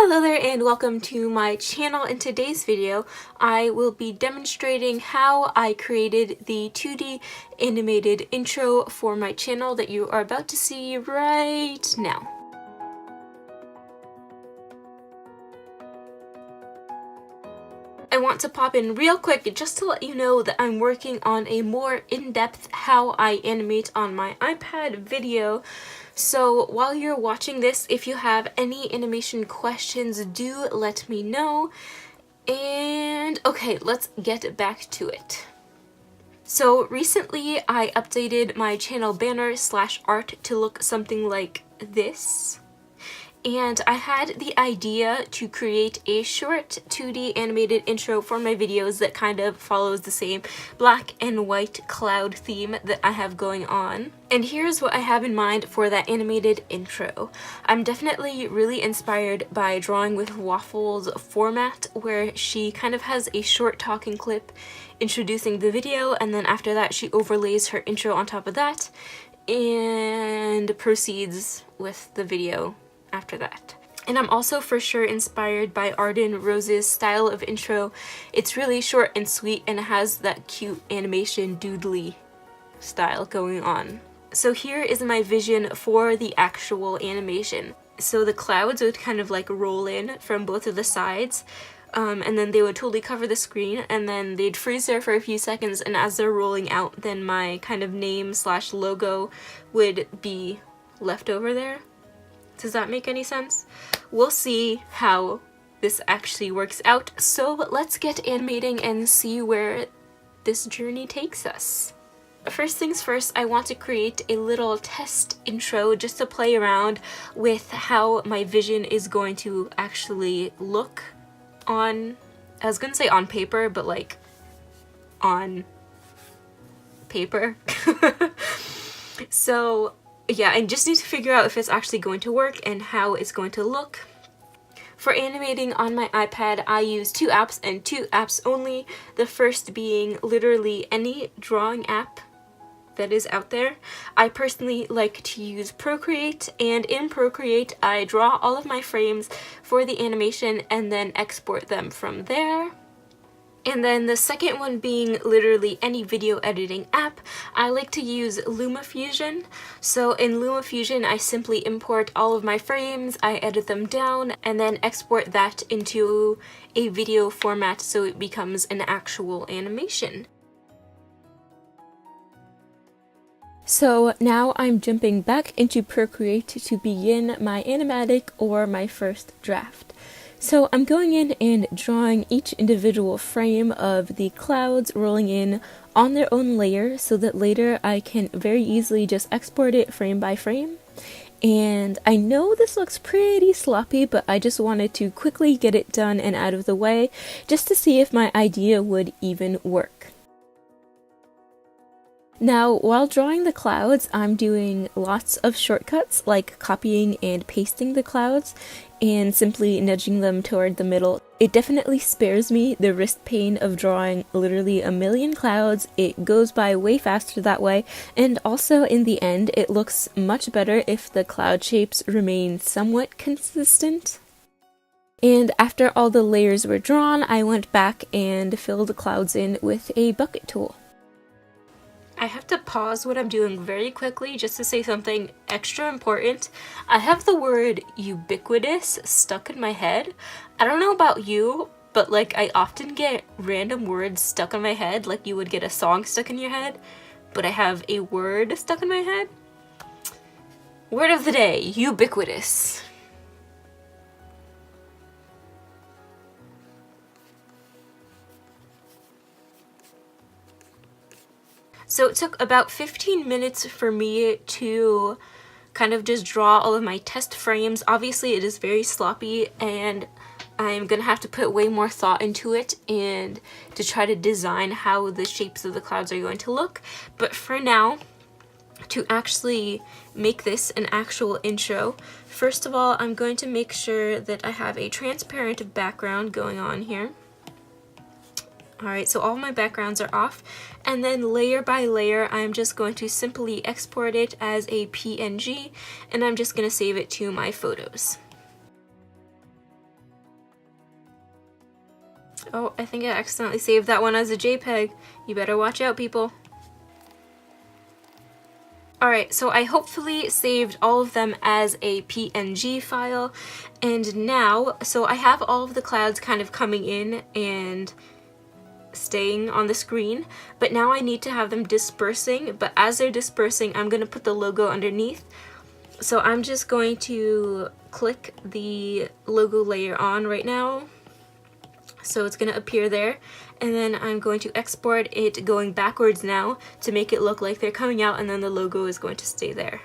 Hello there and welcome to my channel. In today's video, I will be demonstrating how I created the 2D animated intro for my channel that you are about to see right now. I want to pop in real quick just to let you know that I'm working on a more in-depth how I animate on my iPad video. So while you're watching this, if you have any animation questions, do let me know. And okay, let's get back to it. So recently I updated my channel banner / art to look something like this. And I had the idea to create a short 2D animated intro for my videos that kind of follows the same black and white cloud theme that I have going on. And here's what I have in mind for that animated intro. I'm definitely really inspired by Drawing with Waffles format, where she kind of has a short talking clip introducing the video, and then after that she overlays her intro on top of that and proceeds with the video after that. And I'm also for sure inspired by Arden Rose's style of intro. It's really short and sweet and it has that cute animation doodly style going on. So here is my vision for the actual animation. So the clouds would kind of like roll in from both of the sides, and then they would totally cover the screen, and then they'd freeze there for a few seconds, and as they're rolling out, then my kind of name / logo would be left over there. Does that make any sense? We'll see how this actually works out, so let's get animating and see where this journey takes us. First things first, I want to create a little test intro just to play around with how my vision is going to actually look on, I was gonna say on paper, but like on paper. So yeah, I just need to figure out if it's actually going to work and how it's going to look. For animating on my iPad, I use two apps and two apps only. The first being literally any drawing app that is out there. I personally like to use Procreate, and in Procreate I draw all of my frames for the animation and then export them from there. And then the second one being literally any video editing app, I like to use LumaFusion. So in LumaFusion, I simply import all of my frames, I edit them down, and then export that into a video format so it becomes an actual animation. So now I'm jumping back into Procreate to begin my animatic or my first draft. So I'm going in and drawing each individual frame of the clouds rolling in on their own layer so that later I can very easily just export it frame by frame. And I know this looks pretty sloppy, but I just wanted to quickly get it done and out of the way just to see if my idea would even work. Now, while drawing the clouds, I'm doing lots of shortcuts like copying and pasting the clouds and simply nudging them toward the middle. It definitely spares me the wrist pain of drawing literally a million clouds. It goes by way faster that way, and also in the end it looks much better if the cloud shapes remain somewhat consistent. And after all the layers were drawn, I went back and filled the clouds in with a bucket tool. I have to pause what I'm doing very quickly just to say something extra important. I have the word ubiquitous stuck in my head. I don't know about you, but like I often get random words stuck in my head, like you would get a song stuck in your head, but I have a word stuck in my head. Word of the day, ubiquitous. So it took about 15 minutes for me to kind of just draw all of my test frames. Obviously it is very sloppy and I'm gonna have to put way more thought into it and to try to design how the shapes of the clouds are going to look. But for now, to actually make this an actual intro, first of all, I'm going to make sure that I have a transparent background going on here. Alright, so all my backgrounds are off, and then layer by layer I'm just going to simply export it as a PNG, and I'm just going to save it to my photos. Oh, I think I accidentally saved that one as a JPEG. You better watch out, people. Alright, so I hopefully saved all of them as a PNG file, and now, so I have all of the clouds kind of coming in and staying on the screen, but now I need to have them dispersing, but as they're dispersing, I'm going to put the logo underneath. So I'm just going to click the logo layer on right now, so it's going to appear there, and then I'm going to export it going backwards now to make it look like they're coming out, and then the logo is going to stay there.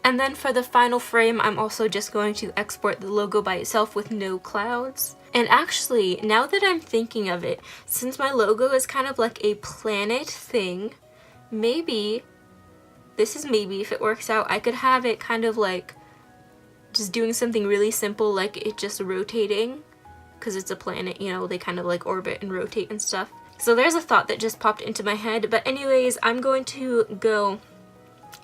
And then for the final frame, I'm also just going to export the logo by itself with no clouds. And actually, now that I'm thinking of it, since my logo is kind of like a planet thing, maybe, this is maybe, if it works out, I could have it kind of like just doing something really simple, like it just rotating, because it's a planet, you know, they kind of like orbit and rotate and stuff. So there's a thought that just popped into my head, but anyways, I'm going to go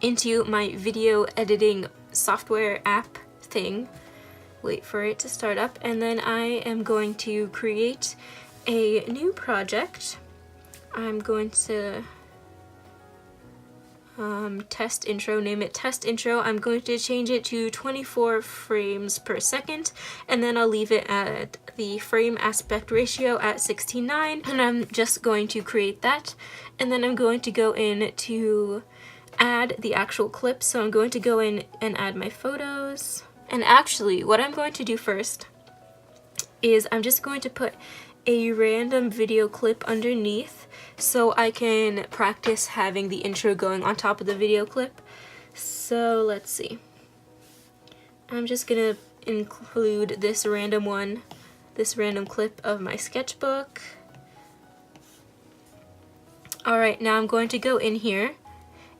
into my video editing software app thing, wait for it to start up, and then I am going to create a new project. I'm going to test intro, name it test intro. I'm going to change it to 24 frames per second, and then I'll leave it at the frame aspect ratio at 16:9, and I'm just going to create that, and then I'm going to go in to add the actual clip. So I'm going to go in and add my photos. And actually, what I'm going to do first is I'm just going to put a random video clip underneath so I can practice having the intro going on top of the video clip. So let's see. I'm just gonna include this random one, this random clip of my sketchbook. Alright, now I'm going to go in here,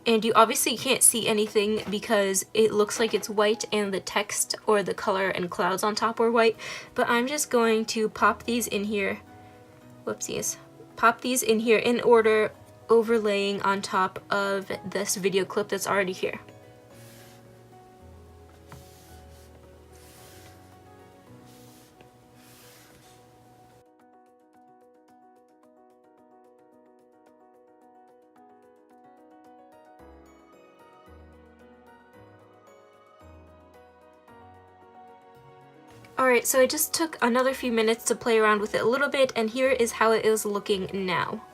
and you obviously can't see anything because it looks like it's white and the text or the color and clouds on top are white, but I'm just going to pop these in here, whoopsies, pop these in here in order, overlaying on top of this video clip that's already here. Alright, so I just took another few minutes to play around with it a little bit, and here is how it is looking now.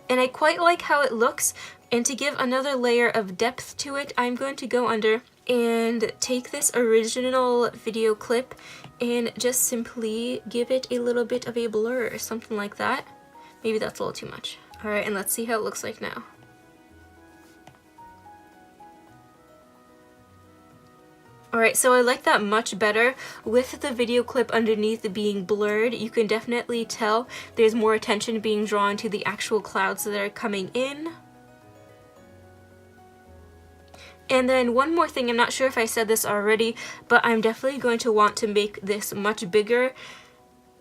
And I quite like how it looks, and to give another layer of depth to it, I'm going to go under and take this original video clip and just simply give it a little bit of a blur or something like that. Maybe that's a little too much. Alright, and let's see how it looks like now. Alright, so I like that much better. With the video clip underneath being blurred, you can definitely tell there's more attention being drawn to the actual clouds that are coming in. And then one more thing, I'm not sure if I said this already, but I'm definitely going to want to make this much bigger.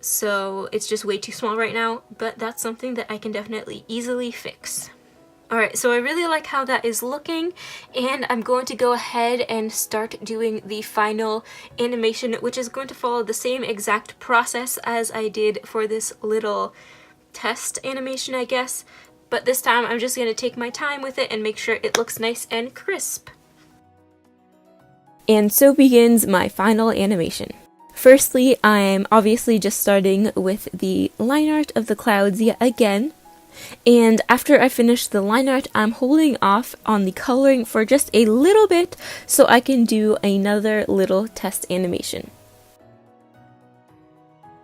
So it's just way too small right now, but that's something that I can definitely easily fix. Alright, so I really like how that is looking, and I'm going to go ahead and start doing the final animation, which is going to follow the same exact process as I did for this little test animation, I guess. But this time I'm just going to take my time with it and make sure it looks nice and crisp. And so begins my final animation. Firstly, I'm obviously just starting with the line art of the clouds yet again. And after I finish the line art, I'm holding off on the coloring for just a little bit so I can do another little test animation.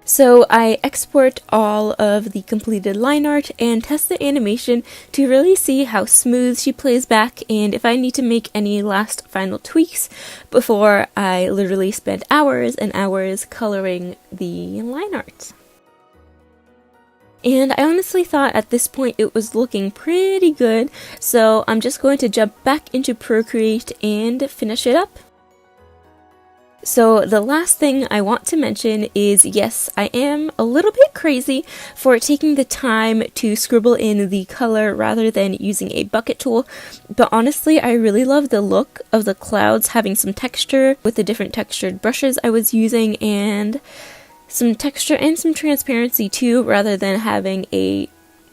So I export all of the completed line art and test the animation to really see how smooth she plays back and if I need to make any last final tweaks before I literally spend hours and hours coloring the line art. And I honestly thought at this point it was looking pretty good, so I'm just going to jump back into Procreate and finish it up. So the last thing I want to mention is, yes, I am a little bit crazy for taking the time to scribble in the color rather than using a bucket tool, but honestly I really love the look of the clouds having some texture with the different textured brushes I was using, and some texture and some transparency too, rather than having a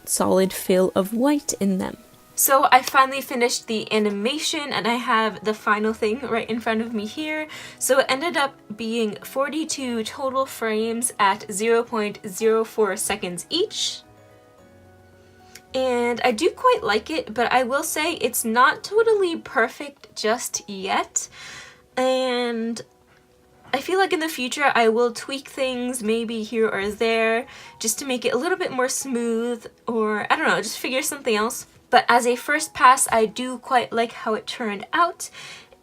solid fill of white in them. So I finally finished the animation and I have the final thing right in front of me here. So it ended up being 42 total frames at 0.04 seconds each. And I do quite like it, but I will say it's not totally perfect just yet. And I feel like in the future I will tweak things maybe here or there just to make it a little bit more smooth, or I don't know, just figure something else. But as a first pass, I do quite like how it turned out.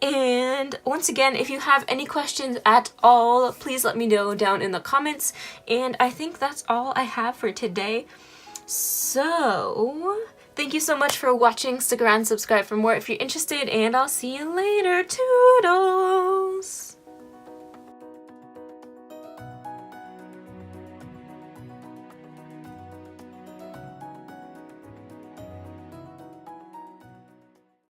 And once again, if you have any questions at all, please let me know down in the comments. And I think that's all I have for today. So, thank you so much for watching. Stick around, subscribe for more if you're interested, and I'll see you later. Toodles!